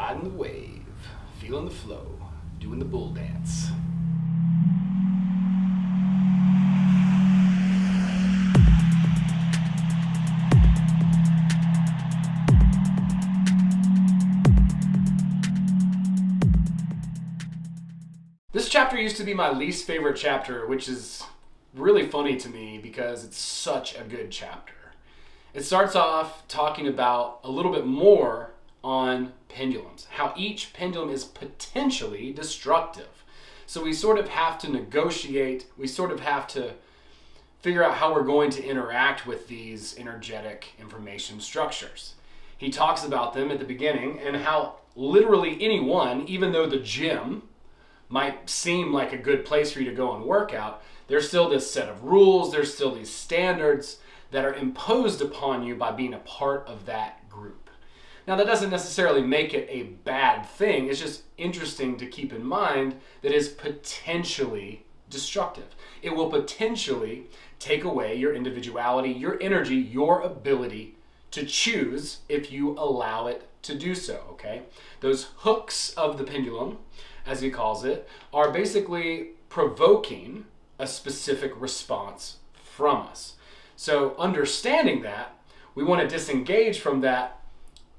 riding the wave, feeling the flow, doing the bull dance. This chapter used to be my least favorite chapter, which is really funny to me because it's such a good chapter. It starts off talking about a little bit more on pendulums, how each pendulum is potentially destructive. So we sort of have to negotiate, we sort of have to figure out how we're going to interact with these energetic information structures. He talks about them at the beginning and how literally anyone, even though the gym might seem like a good place for you to go and work out, there's still this set of rules, there's still these standards that are imposed upon you by being a part of that group. Now that doesn't necessarily make it a bad thing, it's just interesting to keep in mind that it's potentially destructive. It will potentially take away your individuality, your energy, your ability to choose if you allow it to do so, okay? Those hooks of the pendulum, as he calls it, are basically provoking a specific response from us. So understanding that, we want to disengage from that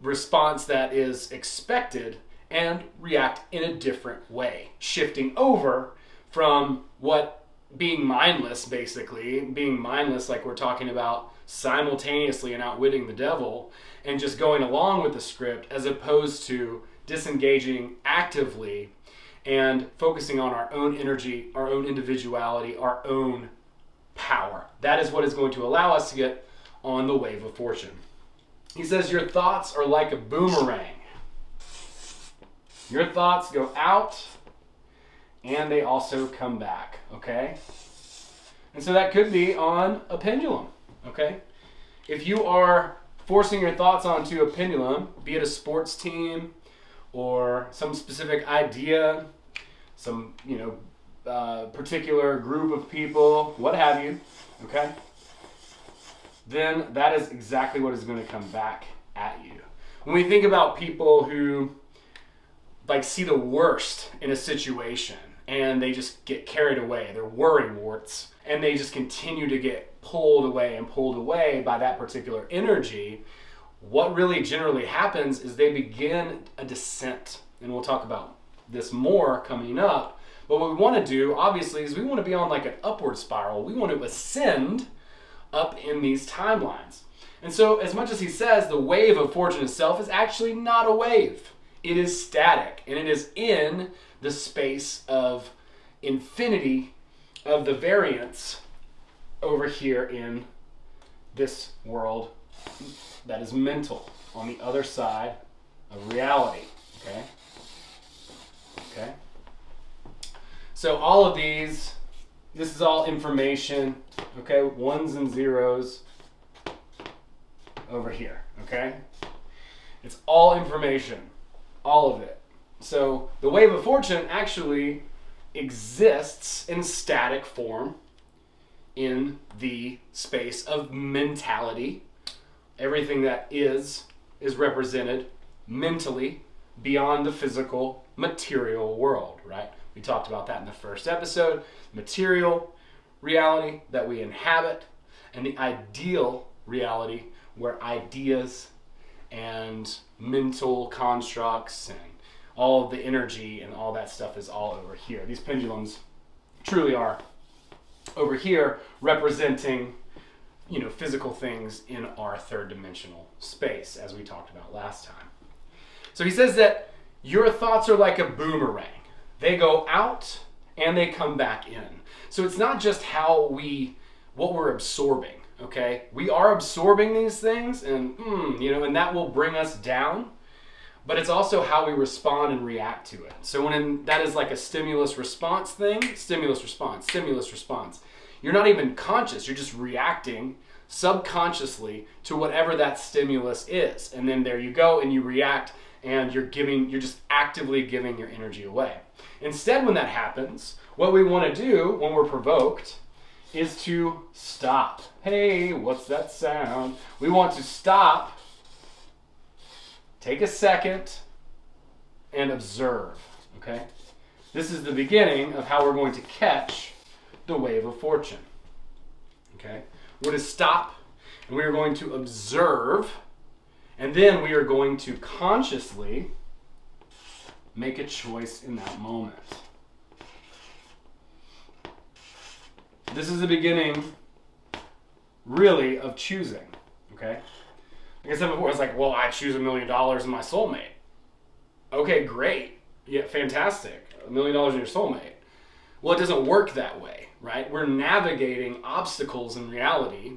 response that is expected and react in a different way, shifting over from what being mindless, basically, being mindless like we're talking about simultaneously and outwitting the devil and just going along with the script, as opposed to disengaging actively and focusing on our own energy, our own individuality, our own power. That is what is going to allow us to get on the wave of fortune. He says, your thoughts are like a boomerang. Your thoughts go out and they also come back, okay? And so that could be on a pendulum, okay? If you are forcing your thoughts onto a pendulum, be it a sports team or some specific idea, some, particular group of people, what have you, okay? Then that is exactly what is going to come back at you. When we think about people who see the worst in a situation and they just get carried away, they're worrywarts, and they just continue to get pulled away by that particular energy, what really generally happens is they begin a descent. And we'll talk about this more coming up. But what we want to do, obviously, is we want to be on like an upward spiral. We want to ascend up in these timelines. And so as much as he says the wave of fortune itself is actually not a wave. It is static, and it is in the space of infinity of the variance over here in this world that is mental, on the other side of reality, okay? Okay? So all of these, this is all information, okay? Ones and zeros over here, okay? It's all information, all of it. So the wave of fortune actually exists in static form in the space of mentality. Everything that is represented mentally beyond the physical material world, right? We talked about that in the first episode. Material reality that we inhabit, and the ideal reality where ideas and mental constructs and all of the energy and all that stuff is all over here. These pendulums truly are over here representing physical things in our third dimensional space, as we talked about last time. So he says that your thoughts are like a boomerang. They go out and they come back in. So it's not just what we're absorbing, okay? We are absorbing these things and that will bring us down, but it's also how we respond and react to it. So that is like a stimulus response thing, stimulus response. You're not even conscious, you're just reacting subconsciously to whatever that stimulus is. And then there you go, and you react, and you're just actively giving your energy away. Instead, when that happens, what we want to do when we're provoked is to stop. Hey, what's that sound? We want to stop, take a second, and observe, okay? This is the beginning of how we're going to catch the wave of fortune, okay? We're going to stop, and we are going to observe, and then we are going to consciously make a choice in that moment. This is the beginning, really, of choosing, okay? Like I said before, it's like, well, I choose $1 million in my soulmate. Okay, great. Yeah, fantastic. $1 million in your soulmate. Well, it doesn't work that way, right? We're navigating obstacles in reality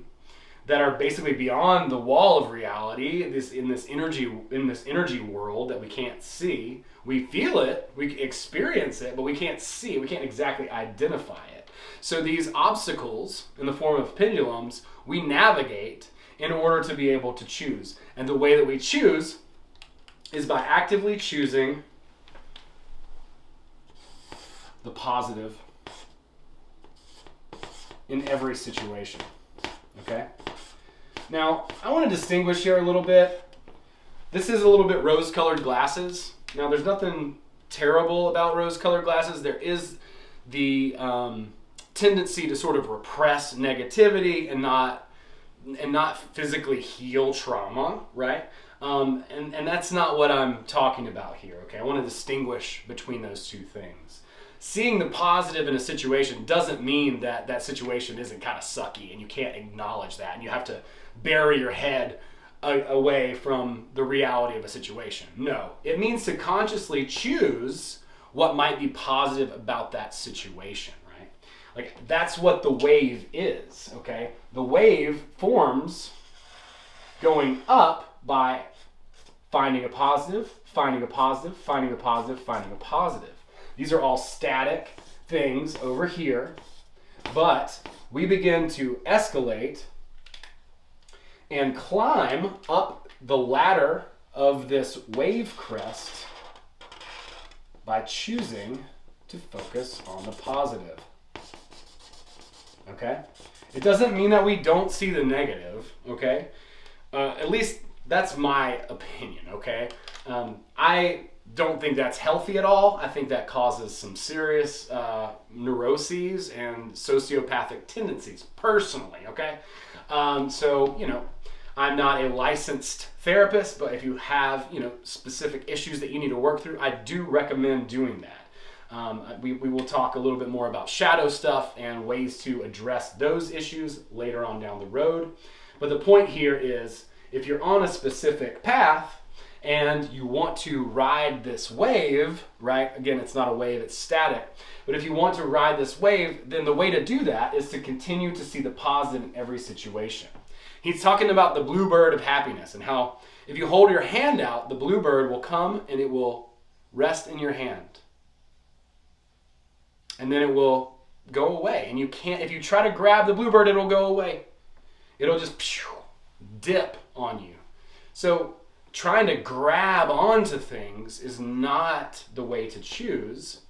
that are basically beyond the wall of reality, in this energy world that we can't see. We feel it, we experience it, but we can't see it. We can't exactly identify it. So these obstacles in the form of pendulums, we navigate in order to be able to choose. And the way that we choose is by actively choosing the positive in every situation, okay? Now, I want to distinguish here a little bit. This is a little bit rose-colored glasses. Now, there's nothing terrible about rose-colored glasses. There is the tendency to sort of repress negativity and not physically heal trauma, right? And that's not what I'm talking about here, okay? I want to distinguish between those two things. Seeing the positive in a situation doesn't mean that that situation isn't kind of sucky and you can't acknowledge that and you have to bury your head away from the reality of a situation. No, it means to consciously choose what might be positive about that situation, right? Like, that's what the wave is, okay? The wave forms going up by finding a positive, finding a positive, finding a positive, finding a positive. These are all static things over here, but we begin to escalate and climb up the ladder of this wave crest by choosing to focus on the positive. Okay? It doesn't mean that we don't see the negative, okay? At least that's my opinion, okay? I don't think that's healthy at all. I think that causes some serious neuroses and sociopathic tendencies, personally, okay? So, you know, I'm not a licensed therapist, but if you have, you know, specific issues that you need to work through, I do recommend doing that. We will talk a little bit more about shadow stuff and ways to address those issues later on down the road. But the point here is, if you're on a specific path and you want to ride this wave, right? Again, it's not a wave, it's static. But if you want to ride this wave, then the way to do that is to continue to see the positive in every situation. He's talking about the bluebird of happiness and how if you hold your hand out, the bluebird will come and it will rest in your hand. And then it will go away. And you can't, if you try to grab the bluebird, it'll go away. It'll just dip on you. So trying to grab onto things is not the way to choose.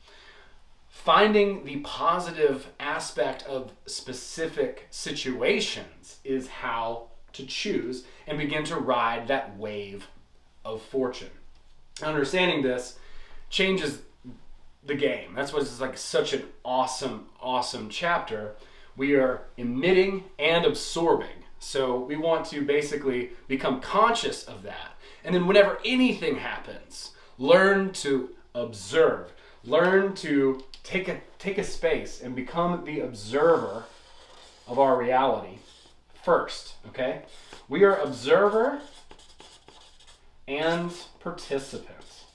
Finding the positive aspect of specific situations is how to choose and begin to ride that wave of fortune. Understanding this changes the game. That's why it's like such an awesome, awesome chapter. We are emitting and absorbing. So we want to basically become conscious of that. And then whenever anything happens, learn to observe. Learn to take a space and become the observer of our reality first, okay? We are observer and participant,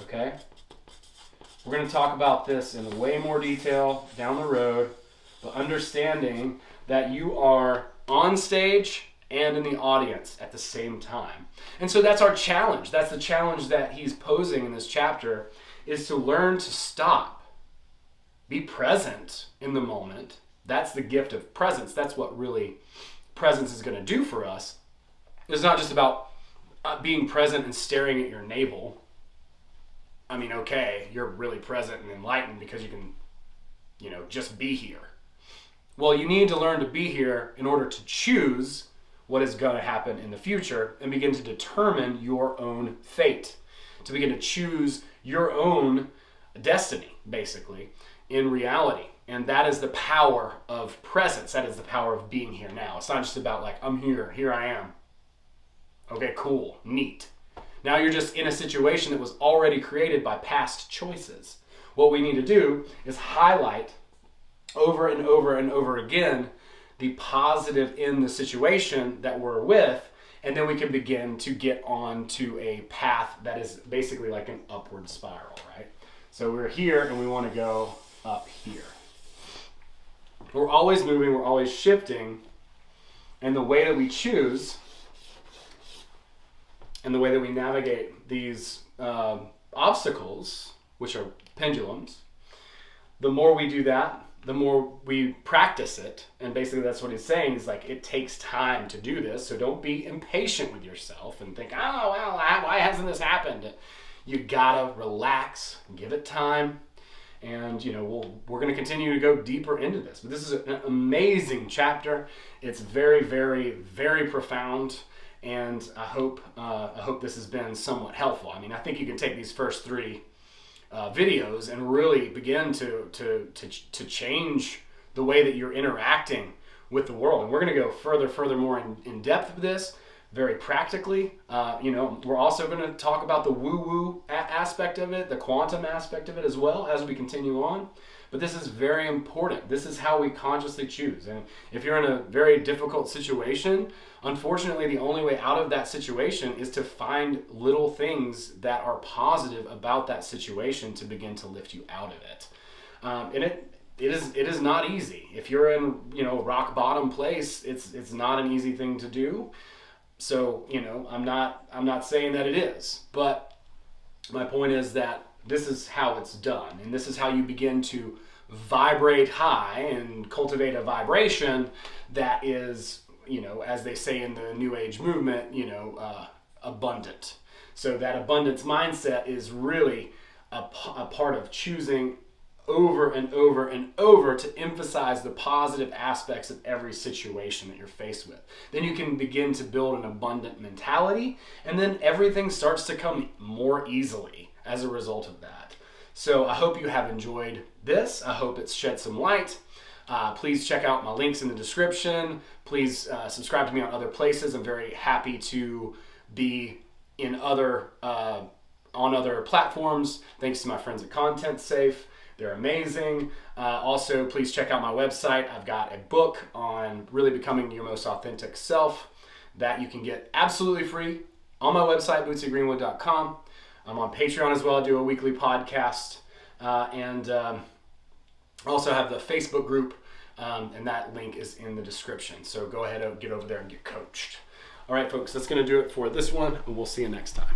okay? We're going to talk about this in way more detail down the road, but understanding that you are on stage and in the audience at the same time. And so that's our challenge. That's the challenge that he's posing in this chapter, is to learn to stop. Be present in the moment. That's the gift of presence. That's what really presence is going to do for us. It's not just about being present and staring at your navel. I mean, okay, you're really present and enlightened because you can, you know, just be here. Well, you need to learn to be here in order to choose what is going to happen in the future and begin to determine your own fate. to begin to choose your own destiny, basically, in reality. And that is the power of presence. That is the power of being here now. It's not just about like, I'm here I am. Okay, cool, neat. Now you're just in a situation that was already created by past choices. What we need to do is highlight over and over and over again the positive in the situation that we're with, and then we can begin to get on to a path that is basically like an upward spiral, right? So we're here and we want to go up here. We're always moving, we're always shifting, and the way that we choose and the way that we navigate these obstacles, which are pendulums, the more we do that, the more we practice it. And basically that's what he's saying, is like, it takes time to do this, so don't be impatient with yourself and think, oh, well, why hasn't this happened? You gotta relax, give it time, and we're going to continue to go deeper into this. But this is an amazing chapter. It's very, very, very profound, and I hope this has been somewhat helpful. I mean, I think you can take these first three videos and really begin to change the way that you're interacting with the world. And we're going to go further more in depth with this, very practically. We're also going to talk about the woo-woo aspect of it, the quantum aspect of it as well as we continue on. But this is very important. This is how we consciously choose. And if you're in a very difficult situation, unfortunately, the only way out of that situation is to find little things that are positive about that situation to begin to lift you out of it. And it is not easy. If you're in rock bottom place, it's not an easy thing to do. So I'm not saying that it is, but my point is that this is how it's done, and this is how you begin to vibrate high and cultivate a vibration that is, as they say in the New Age movement, abundant. So that abundance mindset is really a part of choosing over and over and over to emphasize the positive aspects of every situation that you're faced with. Then you can begin to build an abundant mentality, and then everything starts to come more easily as a result of that. So I hope you have enjoyed this. I hope it's shed some light. Please check out my links in the description. Please subscribe to me on other places. I'm very happy to be in on other platforms. Thanks to my friends at Content Safe. They're amazing. Also, please check out my website. I've got a book on really becoming your most authentic self that you can get absolutely free on my website, bootsy.greenwood.com. I'm on Patreon as well. I do a weekly podcast. And also have the Facebook group, and that link is in the description. So go ahead and get over there and get coached. All right, folks, that's going to do it for this one, and we'll see you next time.